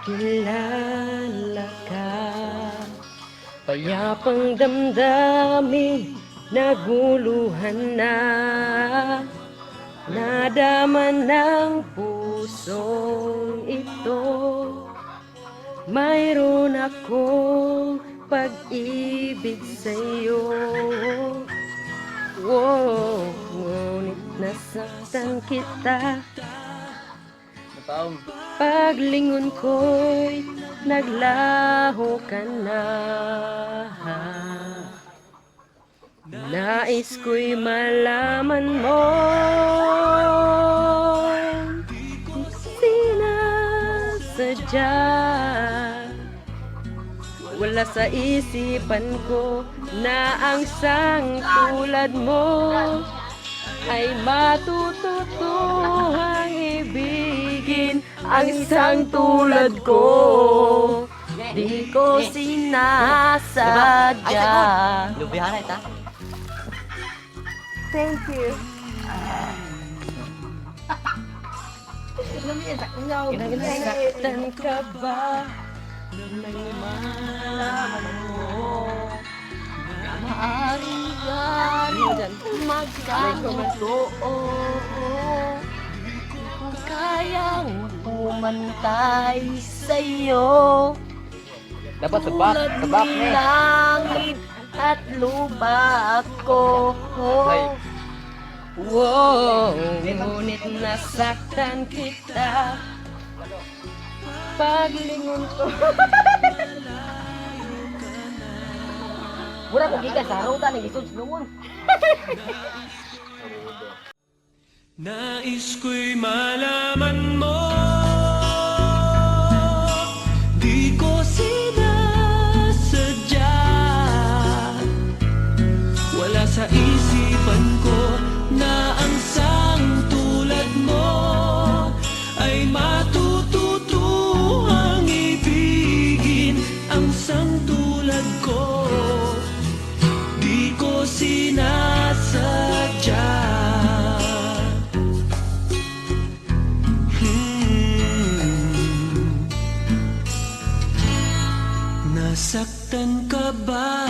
makilala ka. Payapang damdamin naguluhan na, nadama ng pusong ito. Mayroon akong pag-ibig sa'yo. Wow, ngunit nasaktan kita. Paglingon ko'y naglaho ka na. Nais ko'y malaman mo sinasadya. Wala sa isipan ko na ang isang tulad mo ay matututuhang ibigin. Ang isang tulad ko, di ko sinasadya. Lubihan na ita. Thank you. Nasaktan ka ba nang malaman mo? Maaaring magkatotoo. Kung kayang pumantay sa'yo. Dapat sabak Tulad langit at lupa ako. Wow, ngunit nasaktan kita. Paglingon ko. Mura kung gikas sa ruta ni Gisod Lungon. Nais ko'y malaman mo, di ko sinasadya. Wala sa isipan ko na ang isang tulad mo ay matututuhang ibigin. Ang isang tulad ko, di ko sinasadya. Nasaktan ka ba